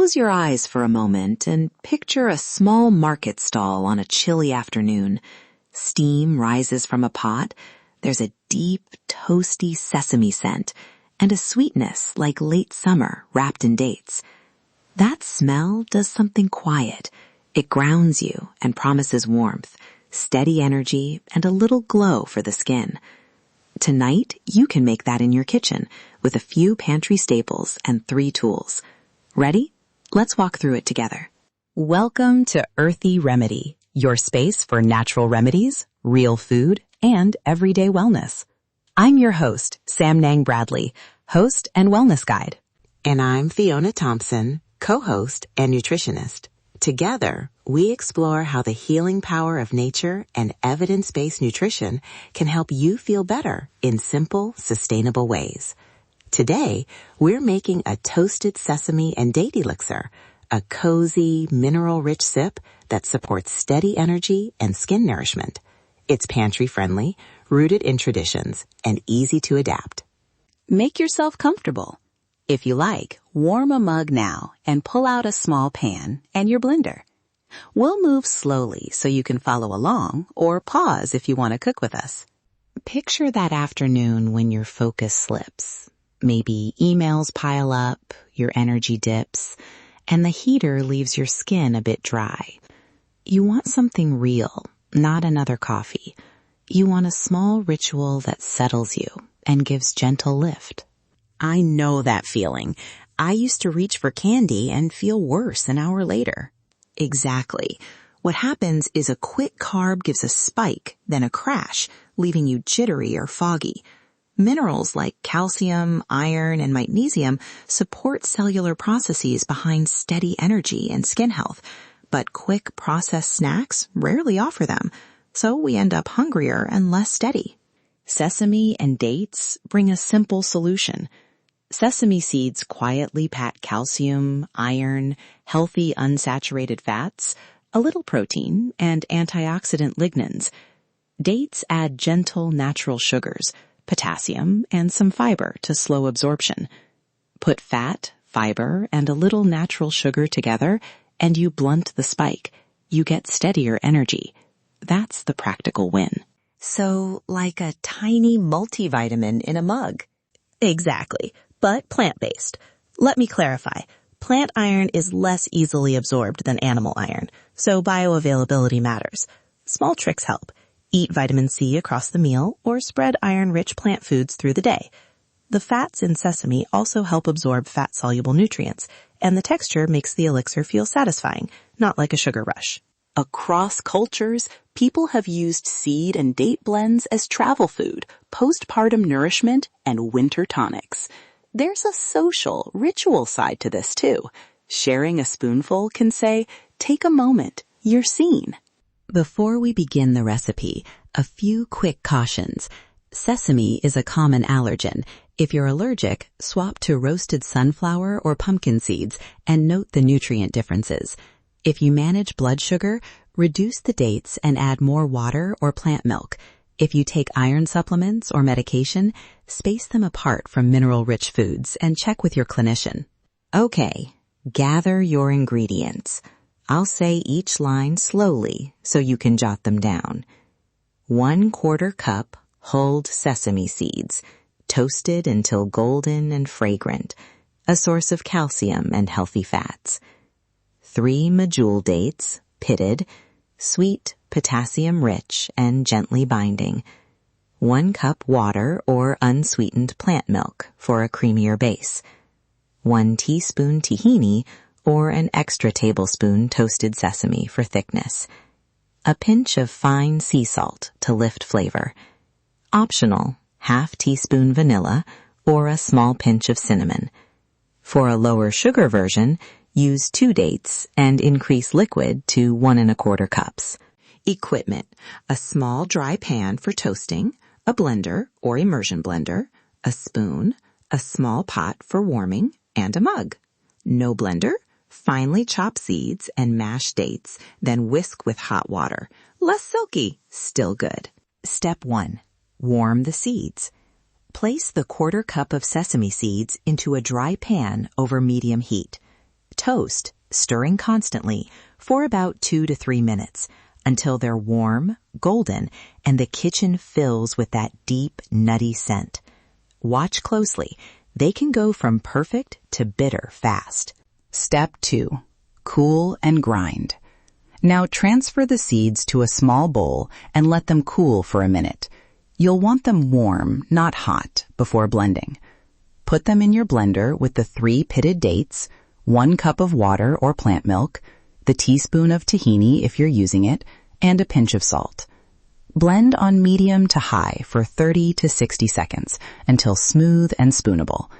Close your eyes for a moment and picture a small market stall on a chilly afternoon. Steam rises from a pot. There's a deep, toasty sesame scent and a sweetness like late summer wrapped in dates. That smell does something quiet. It grounds you and promises warmth, steady energy, and a little glow for the skin. Tonight, you can make that in your kitchen with a few pantry staples and 3 tools. Ready? Let's walk through it together. Welcome to Earthy Remedy, your space for natural remedies, real food, and everyday wellness. I'm your host, Sam Nang Bradley, host and wellness guide. And I'm Fiona Thompson, co-host and nutritionist. Together, we explore how the healing power of nature and evidence-based nutrition can help you feel better in simple, sustainable ways. Today, we're making a toasted sesame and date elixir, a cozy, mineral-rich sip that supports steady energy and skin nourishment. It's pantry-friendly, rooted in traditions, and easy to adapt. Make yourself comfortable. If you like, warm a mug now and pull out a small pan and your blender. We'll move slowly so you can follow along or pause if you want to cook with us. Picture that afternoon when your focus slips. Maybe emails pile up, your energy dips, and the heater leaves your skin a bit dry. You want something real, not another coffee. You want a small ritual that settles you and gives gentle lift. I know that feeling. I used to reach for candy and feel worse an hour later. Exactly. What happens is a quick carb gives a spike, then a crash, leaving you jittery or foggy. Minerals like calcium, iron, and magnesium support cellular processes behind steady energy and skin health, but quick processed snacks rarely offer them, so we end up hungrier and less steady. Sesame and dates bring a simple solution. Sesame seeds quietly pack calcium, iron, healthy unsaturated fats, a little protein, and antioxidant lignans. Dates add gentle natural sugars, potassium, and some fiber to slow absorption. Put fat, fiber, and a little natural sugar together, and you blunt the spike. You get steadier energy. That's the practical win. So, like a tiny multivitamin in a mug. Exactly, but plant-based. Let me clarify. Plant iron is less easily absorbed than animal iron, so bioavailability matters. Small tricks help. Eat vitamin C across the meal or spread iron-rich plant foods through the day. The fats in sesame also help absorb fat-soluble nutrients, and the texture makes the elixir feel satisfying, not like a sugar rush. Across cultures, people have used seed and date blends as travel food, postpartum nourishment, and winter tonics. There's a social, ritual side to this too. Sharing a spoonful can say, "Take a moment, you're seen." Before we begin the recipe, a few quick cautions. Sesame is a common allergen. If you're allergic, swap to roasted sunflower or pumpkin seeds and note the nutrient differences. If you manage blood sugar, reduce the dates and add more water or plant milk. If you take iron supplements or medication, space them apart from mineral-rich foods and check with your clinician. Okay, gather your ingredients. I'll say each line slowly so you can jot them down. 1/4 cup hulled sesame seeds, toasted until golden and fragrant, a source of calcium and healthy fats. 3 medjool dates, pitted, sweet, potassium-rich, and gently binding. 1 cup water or unsweetened plant milk for a creamier base. 1 teaspoon tahini or an extra tablespoon toasted sesame for thickness. A pinch of fine sea salt to lift flavor. Optional, 1/2 teaspoon vanilla or a small pinch of cinnamon. For a lower sugar version, use 2 dates and increase liquid to 1 1/4 cups. Equipment: a small dry pan for toasting, a blender or immersion blender, a spoon, a small pot for warming, and a mug. No blender? Finely chop seeds and mash dates, then whisk with hot water. Less silky, still good. Step 1. Warm the seeds. Place the 1/4 cup of sesame seeds into a dry pan over medium heat. toast, stirring constantly for about 2 to 3 minutes until they're warm, golden, and the kitchen fills with that deep, nutty scent. Watch closely. They can go from perfect to bitter fast. Step 2. Cool and grind. Now transfer the seeds to a small bowl and let them cool for a minute. You'll want them warm, not hot, before blending. Put them in your blender with the 3 pitted dates, 1 cup of water or plant milk, the teaspoon of tahini if you're using it, and a pinch of salt. Blend on medium to high for 30 to 60 seconds until smooth and spoonable.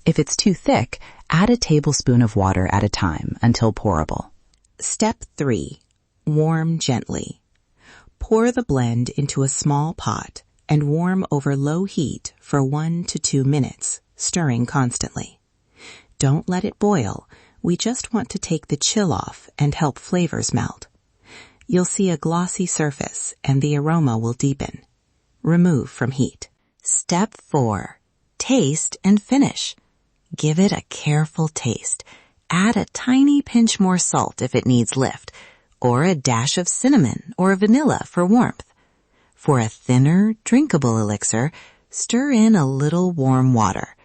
If it's too thick, add a tablespoon of water at a time until pourable. Step 3. Warm gently. Pour the blend into a small pot and warm over low heat for 1 to 2 minutes, stirring constantly. Don't let it boil. We just want to take the chill off and help flavors melt. You'll see a glossy surface and the aroma will deepen. Remove from heat. Step 4. Taste and finish. Give it a careful taste. Add a tiny pinch more salt if it needs lift, or a dash of cinnamon or vanilla for warmth. For a thinner, drinkable elixir, stir in a little warm water.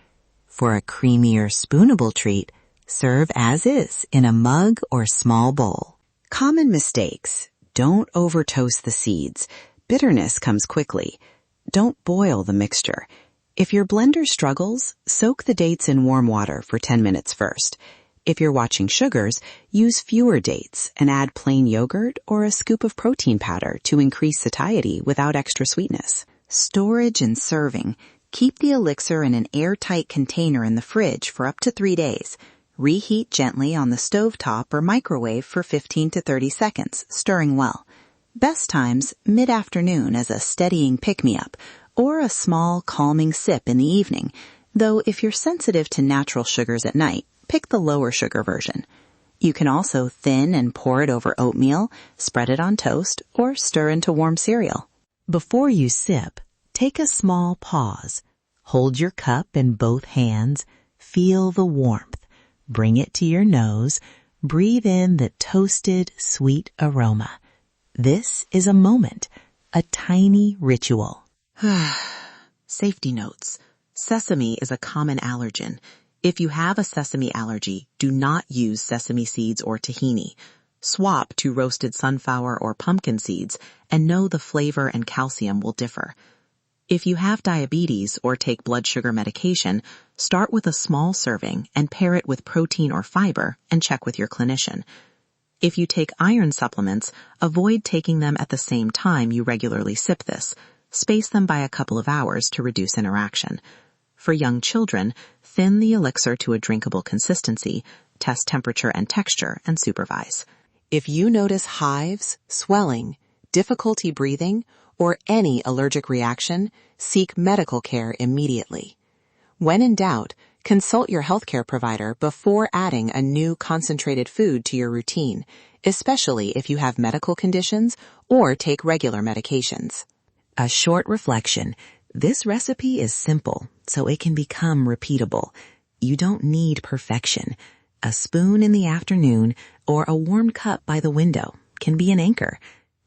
For a creamier, spoonable treat, serve as is in a mug or small bowl. Common mistakes. Don't over-toast the seeds. Bitterness comes quickly. Don't boil the mixture. If your blender struggles, soak the dates in warm water for 10 minutes first. If you're watching sugars, use fewer dates and add plain yogurt or a scoop of protein powder to increase satiety without extra sweetness. Storage and serving. Keep the elixir in an airtight container in the fridge for up to 3 days. Reheat gently on the stovetop or microwave for 15 to 30 seconds, stirring well. Best times, mid-afternoon as a steadying pick-me-up, or a small, calming sip in the evening, though if you're sensitive to natural sugars at night, pick the lower sugar version. You can also thin and pour it over oatmeal, spread it on toast, or stir into warm cereal. Before you sip, take a small pause. Hold your cup in both hands, feel the warmth. Bring it to your nose, breathe in the toasted, sweet aroma. This is a moment, a tiny ritual. Safety notes. Sesame is a common allergen. If you have a sesame allergy, do not use sesame seeds or tahini. Swap to roasted sunflower or pumpkin seeds and know the flavor and calcium will differ. If you have diabetes or take blood sugar medication, start with a small serving and pair it with protein or fiber and check with your clinician. If you take iron supplements, avoid taking them at the same time you regularly sip this. Space them by a couple of hours to reduce interaction. For young children, thin the elixir to a drinkable consistency, test temperature and texture, and supervise. If you notice hives, swelling, difficulty breathing, or any allergic reaction, seek medical care immediately. When in doubt, consult your healthcare provider before adding a new concentrated food to your routine, especially if you have medical conditions or take regular medications. A short reflection. This recipe is simple, so it can become repeatable. You don't need perfection. A spoon in the afternoon or a warm cup by the window can be an anchor.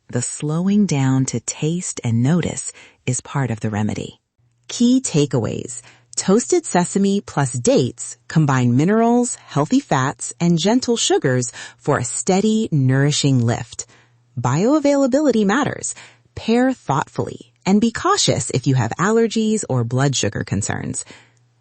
The slowing down to taste and notice is part of the remedy. Key takeaways. Toasted sesame plus dates combine minerals, healthy fats, and gentle sugars for a steady, nourishing lift. Bioavailability matters. Pair thoughtfully and be cautious if you have allergies or blood sugar concerns.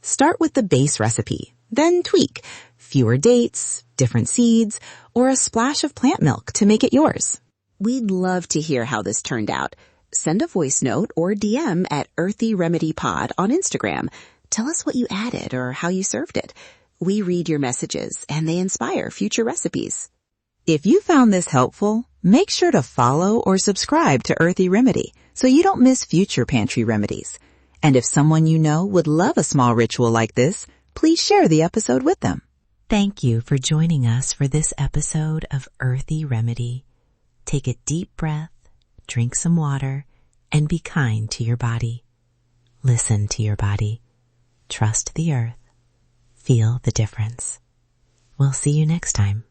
Start with the base recipe, then tweak. Fewer dates, different seeds, or a splash of plant milk to make it yours. We'd love to hear how this turned out. Send a voice note or DM at Earthy Remedy Pod on Instagram. Tell us what you added or how you served it. We read your messages and they inspire future recipes. If you found this helpful, make sure to follow or subscribe to Earthy Remedy so you don't miss future pantry remedies. And if someone you know would love a small ritual like this, please share the episode with them. Thank you for joining us for this episode of Earthy Remedy. Take a deep breath, drink some water, and be kind to your body. Listen to your body. Trust the earth. Feel the difference. We'll see you next time.